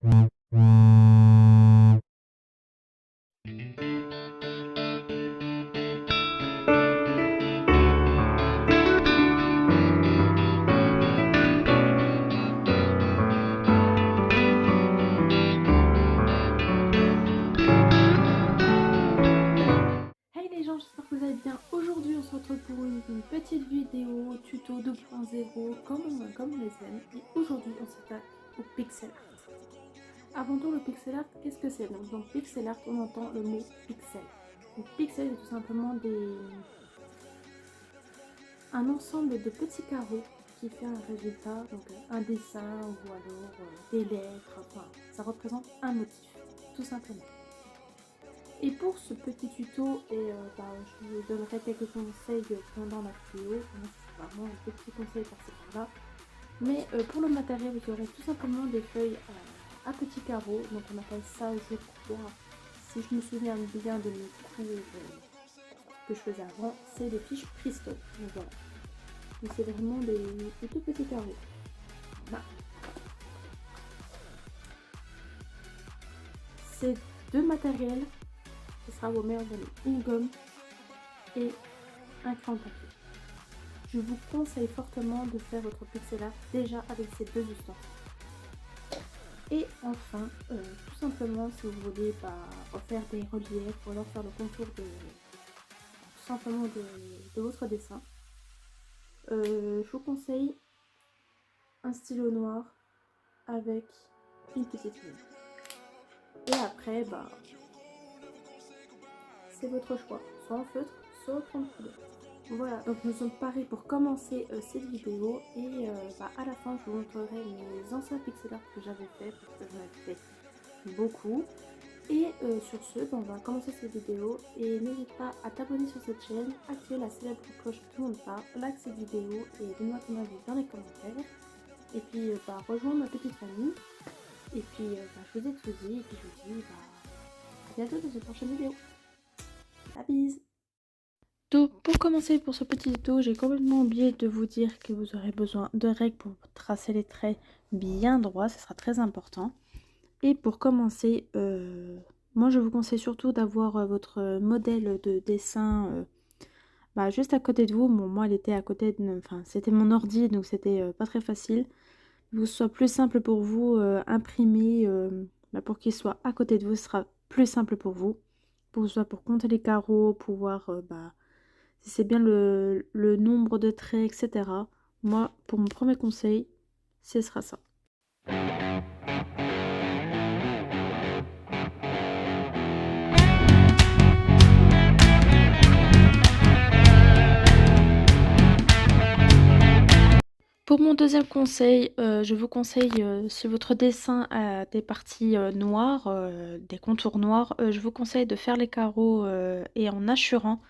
Hey les gens, j'espère que vous allez bien. Aujourd'hui on se retrouve pour une petite vidéo tuto 2.0 comme on les aime. Et aujourd'hui on s'attaque au pixel art. Avant tout, le pixel art, qu'est-ce que c'est? Donc dans pixel art on entend le mot pixel. Donc pixel c'est tout simplement un ensemble de petits carreaux qui fait un résultat, donc un dessin ou alors des lettres, enfin ça représente un motif, tout simplement. Et pour ce petit tuto, je vous donnerai quelques conseils pendant la vidéo, c'est vraiment des petits conseils par-ci par-là. Mais pour le matériel, vous aurez tout simplement des feuilles à petits carreaux, donc on appelle ça, je crois, si je me souviens bien de mes cours que je faisais avant, c'est des fiches Crystal. Donc voilà, donc c'est vraiment des tout petits carreaux. Voilà. Ces deux matériels, ce sera vos meilleurs amis, une gomme et un crayon de papier. Je vous conseille fortement de faire votre pixel art déjà avec ces deux ustensiles. Et enfin, tout simplement, si vous voulez refaire des reliefs ou alors faire le contour tout simplement de votre dessin, je vous conseille un stylo noir avec une petite ligne. Et après, c'est votre choix, soit en feutre, soit au crayon de couleur. Voilà, donc nous sommes parés pour commencer cette vidéo et à la fin je vous montrerai mes anciens pixel art que j'avais fait parce que j'en avais fait beaucoup. Et sur ce, on va commencer cette vidéo et n'hésite pas à t'abonner sur cette chaîne, activer la célèbre cloche que tout le monde parle, like cette vidéo et donne-moi ton avis dans les commentaires. Et puis rejoins ma petite famille. Et puis je vous ai tout dit et puis je vous dis à bientôt dans une prochaine vidéo. La bise! Donc pour commencer pour ce petit tuto, j'ai complètement oublié de vous dire que vous aurez besoin de règles pour tracer les traits bien droits, ce sera très important. Et pour commencer, moi je vous conseille surtout d'avoir votre modèle de dessin juste à côté de vous. Bon, moi elle était à côté de, enfin c'était mon ordi donc c'était pas très facile. Pour que ce soit plus simple pour vous, imprimer pour qu'il soit à côté de vous, ce sera plus simple pour vous. Pour que ce soit pour compter les carreaux, pouvoir si c'est bien le nombre de traits, etc. Moi, pour mon premier conseil, ce sera ça. Pour mon deuxième conseil, je vous conseille, si votre dessin a des parties noires, des contours noirs, je vous conseille de faire les carreaux et en assurant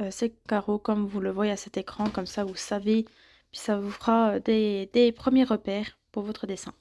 ces carreaux comme vous le voyez à cet écran, comme ça vous savez, puis ça vous fera des premiers repères pour votre dessin.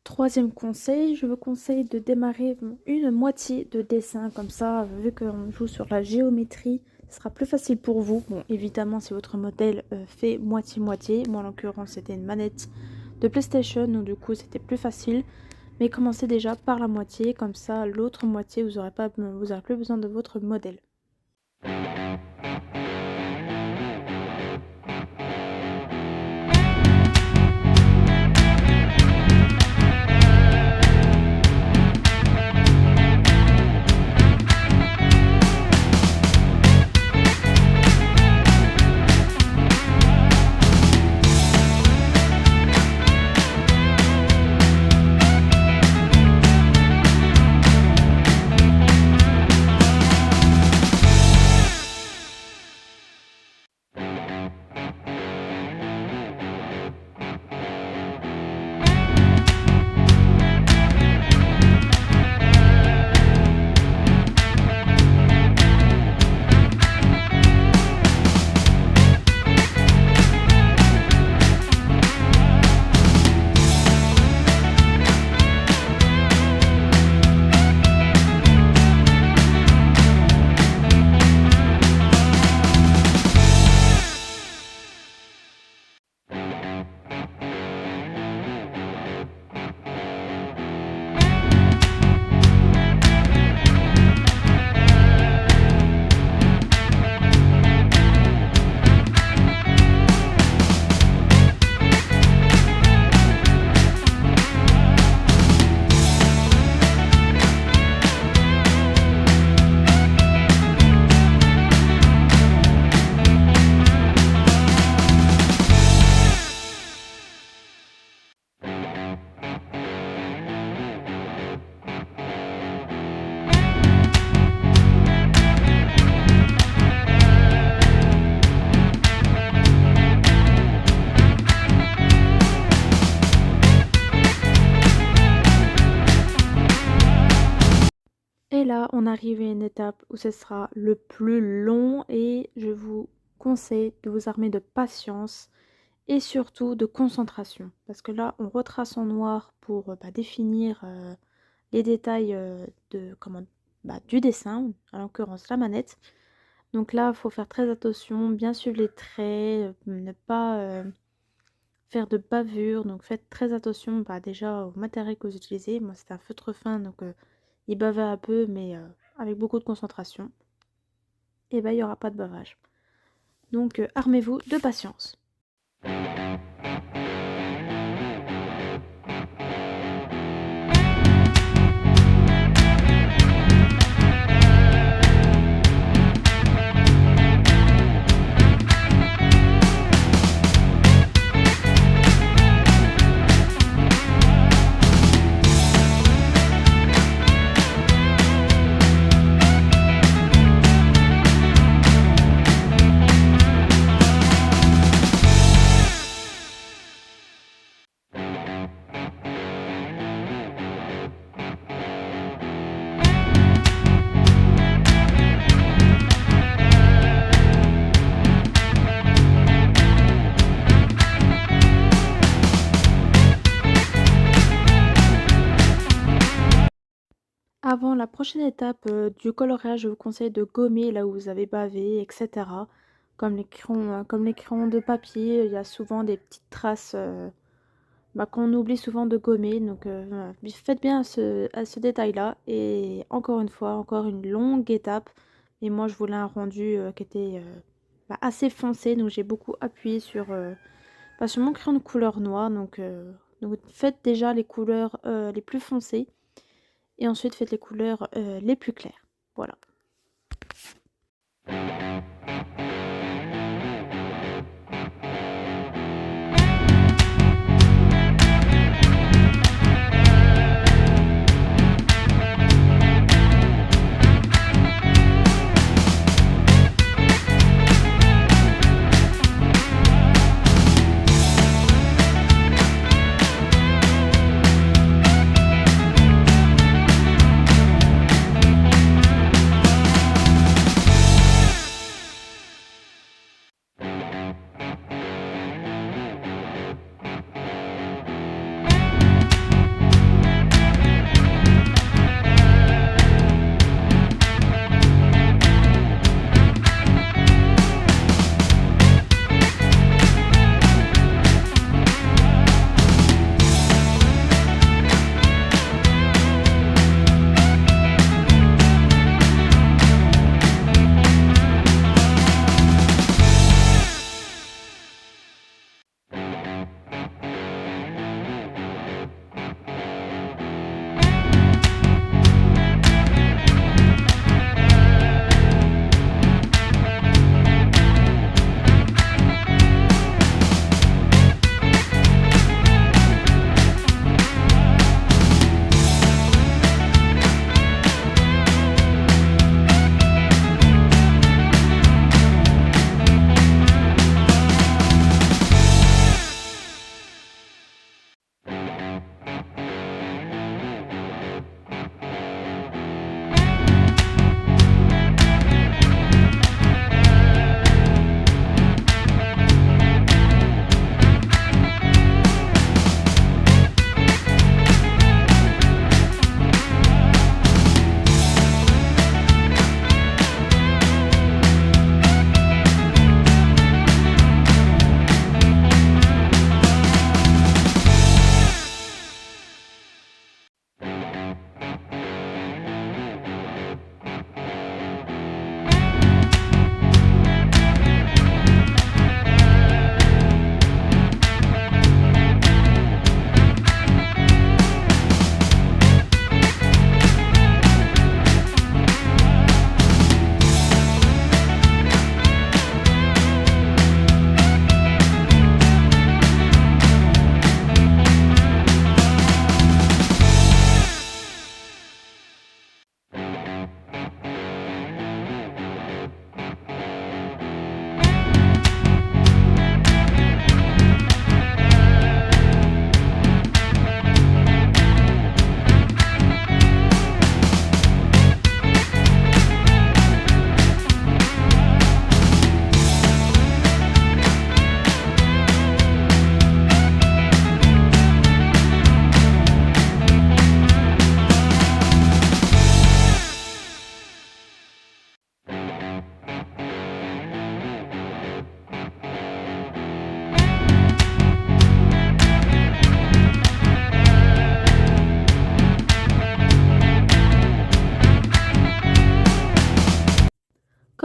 Troisième conseil, je vous conseille de démarrer une moitié de dessin, comme ça, vu qu'on joue sur la géométrie, ce sera plus facile pour vous. Bon, évidemment, si votre modèle fait moitié-moitié, moi en l'occurrence c'était une manette de PlayStation, donc du coup c'était plus facile. Mais commencez déjà par la moitié, comme ça l'autre moitié, vous n'aurez plus besoin de votre modèle. Et là, on arrive à une étape où ce sera le plus long et je vous conseille de vous armer de patience et surtout de concentration. Parce que là, on retrace en noir pour définir les détails du dessin, en l'occurrence la manette. Donc là, il faut faire très attention, bien suivre les traits, ne pas faire de bavures. Donc faites très attention déjà au matériel que vous utilisez. Moi, c'est un feutre fin, donc il bavait un peu, mais avec beaucoup de concentration. Et il n'y aura pas de bavage. Donc armez-vous de patience. Avant la prochaine étape du coloriage, je vous conseille de gommer là où vous avez bavé, etc. Comme les crayons de papier, il y a souvent des petites traces qu'on oublie souvent de gommer. Donc voilà. Faites bien à ce détail-là. Et encore une fois, encore une longue étape. Et moi, je voulais un rendu qui était assez foncé. Donc j'ai beaucoup appuyé sur mon crayon de couleur noire. Donc faites déjà les couleurs les plus foncées. Et ensuite, faites les couleurs les plus claires. Voilà.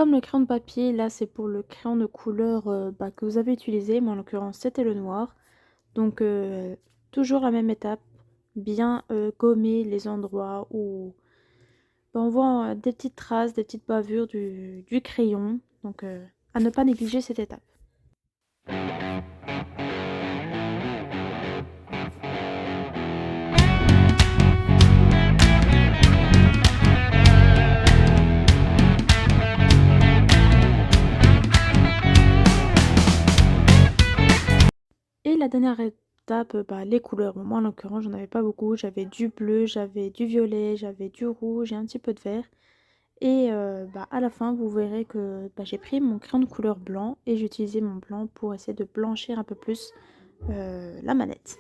comme le crayon de papier, là c'est pour le crayon de couleur que vous avez utilisé, moi en l'occurrence c'était le noir. Donc toujours la même étape, bien gommer les endroits où on voit des petites traces, des petites bavures du crayon. Donc à ne pas négliger cette étape. Et la dernière étape, les couleurs. Bon, moi, en l'occurrence, j'en avais pas beaucoup. J'avais du bleu, j'avais du violet, j'avais du rouge et un petit peu de vert. Et à la fin, vous verrez que j'ai pris mon crayon de couleur blanc et j'ai utilisé mon blanc pour essayer de blanchir un peu plus la manette.